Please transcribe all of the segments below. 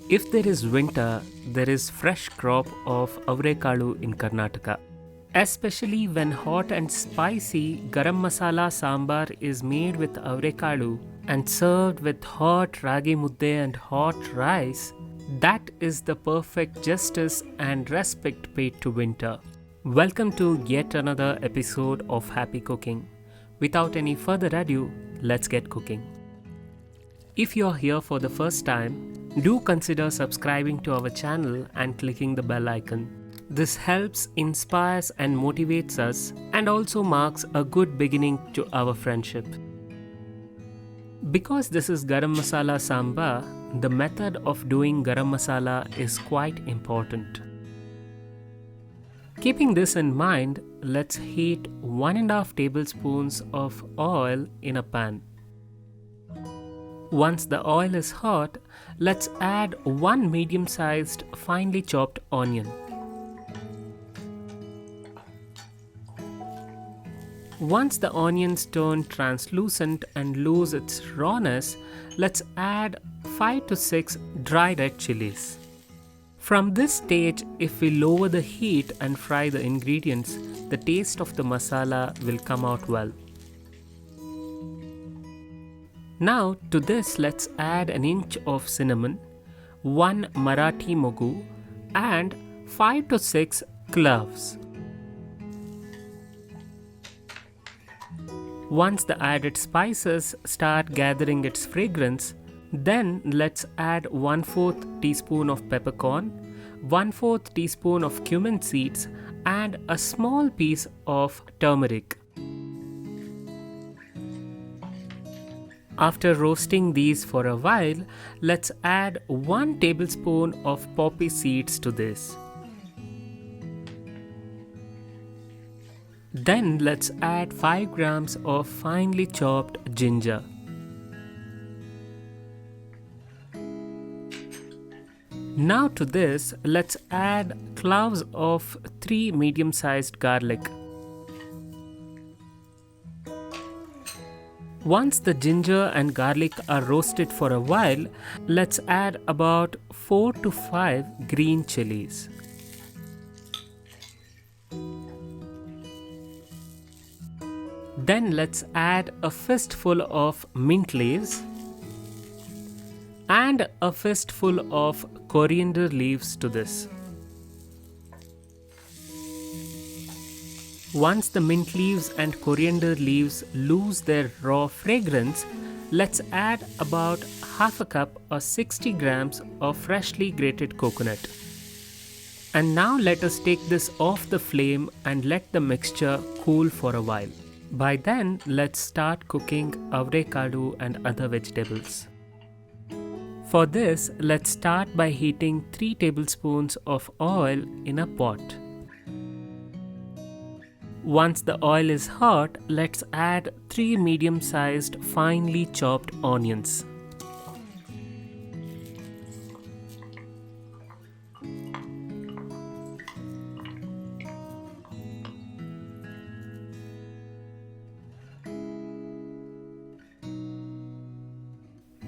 If there is winter, there is fresh crop of avrekalu in Karnataka. Especially when hot and spicy garam masala sambar is made with avrekalu and served with hot ragi mudde and hot rice, that is the perfect justice and respect paid to winter. Welcome to yet another episode of Happy Cooking. Without any further ado, let's get cooking. If you are here for the first time, do consider subscribing to our channel and clicking the bell icon. This helps, inspires, and motivates us, and also marks a good beginning to our friendship. Because this is garam masala sambar, the method of doing garam masala is quite important. Keeping this in mind, let's heat 1.5 tablespoons of oil in a pan. Once the oil is hot, let's add 1 medium-sized finely chopped onion. Once the onions turn translucent and lose its rawness, let's add 5 to 6 dry red chilies. From this stage, if we lower the heat and fry the ingredients, the taste of the masala will come out well. Now to this, let's add an inch of cinnamon, 1 Marathi mogu, and 5 to 6 cloves. Once the added spices start gathering its fragrance, then let's add 1/4 teaspoon of peppercorn, 1/4 teaspoon of cumin seeds, and a small piece of turmeric. After roasting these for a while, let's add 1 tablespoon of poppy seeds to this. Then let's add 5 grams of finely chopped ginger. Now to this, let's add cloves of 3 medium-sized garlic. Once the ginger and garlic are roasted for a while, let's add about 4 to 5 green chilies. Then let's add a fistful of mint leaves and a fistful of coriander leaves to this. Once the mint leaves and coriander leaves lose their raw fragrance, let's add about half a cup or 60 grams of freshly grated coconut. And now let us take this off the flame and let the mixture cool for a while. By then, let's start cooking avrekadu and other vegetables. For this, let's start by heating 3 tablespoons of oil in a pot. Once the oil is hot, let's add 3 medium-sized finely chopped onions.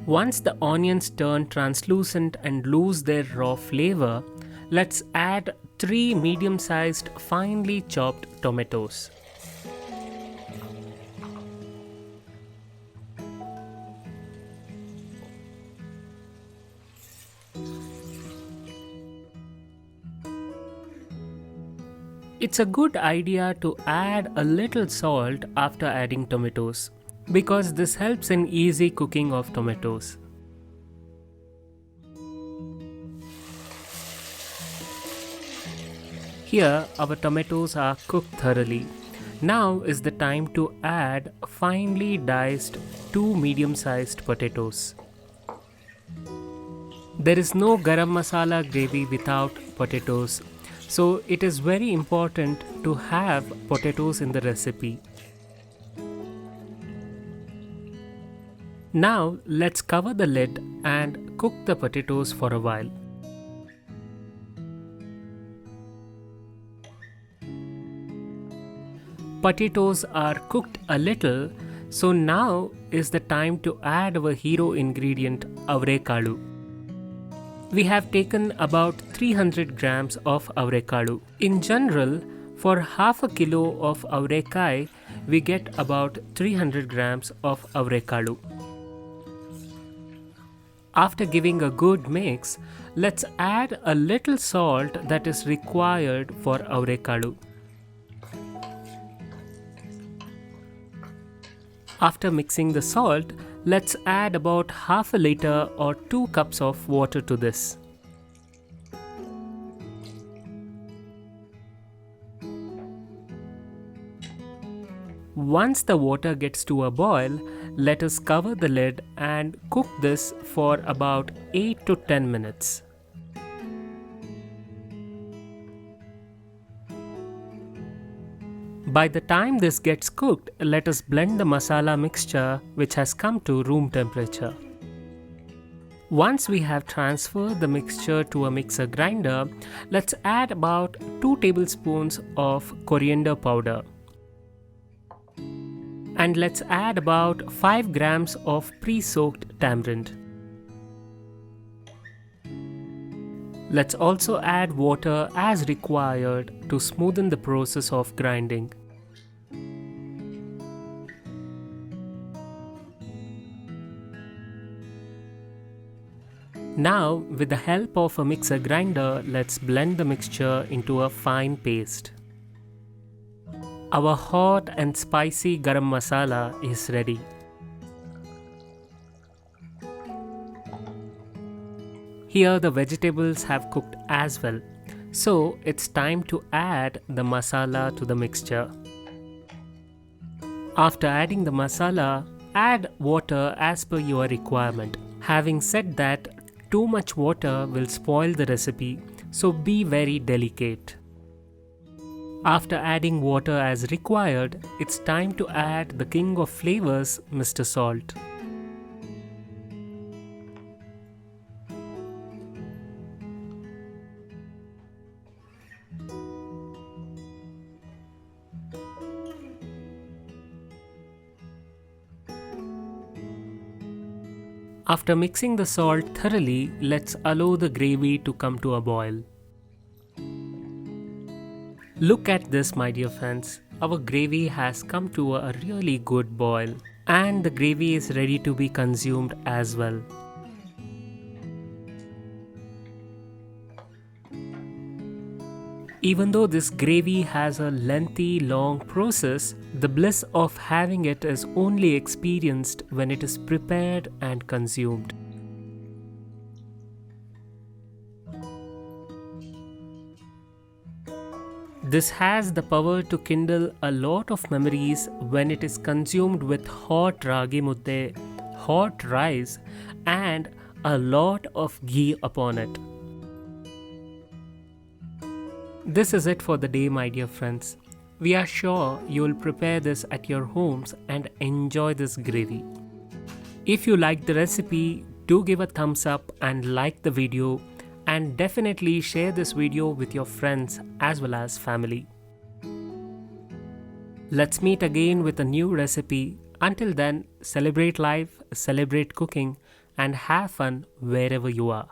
Once the onions turn translucent and lose their raw flavor, let's add 3 medium-sized finely chopped tomatoes. It's a good idea to add a little salt after adding tomatoes, because this helps in easy cooking of tomatoes. Here our tomatoes are cooked thoroughly. Now is the time to add finely diced 2 medium-sized potatoes. There is no garam masala gravy without potatoes, so it is very important to have potatoes in the recipe. Now let's cover the lid and cook the potatoes for a while. Potatoes are cooked a little, so now is the time to add our hero ingredient avrekadu. We have taken about 300 grams of avrekadu. In general, for half a kilo of avrekai, we get about 300 grams of avrekadu. After giving a good mix, let's add a little salt that is required for avrekadu. After mixing the salt, let's add about half a liter or 2 cups of water to this. Once the water gets to a boil, let us cover the lid and cook this for about 8 to 10 minutes. By the time this gets cooked, let us blend the masala mixture which has come to room temperature. Once we have transferred the mixture to a mixer grinder, let's add about 2 tablespoons of coriander powder. And let's add about 5 grams of pre-soaked tamarind. Let's also add water as required to smoothen the process of grinding. Now, with the help of a mixer grinder, let's blend the mixture into a fine paste. Our hot and spicy garam masala is ready. Here the vegetables have cooked as well, so it's time to add the masala to the mixture. After adding the masala, add water as per your requirement. Having said that, too much water will spoil the recipe, so be very delicate. After adding water as required, it's time to add the king of flavors, Mr. Salt. After mixing the salt thoroughly, let's allow the gravy to come to a boil. Look at this, my dear friends. Our gravy has come to a really good boil and the gravy is ready to be consumed as well. Even though this gravy has a lengthy, long process, the bliss of having it is only experienced when it is prepared and consumed. This has the power to kindle a lot of memories when it is consumed with hot ragi mudde, hot rice, and a lot of ghee upon it. This is it for the day, my dear friends. We are sure you will prepare this at your homes and enjoy this gravy. If you liked the recipe, do give a thumbs up and like the video, and definitely share this video with your friends as well as family. Let's meet again with a new recipe. Until then, celebrate life, celebrate cooking, and have fun wherever you are.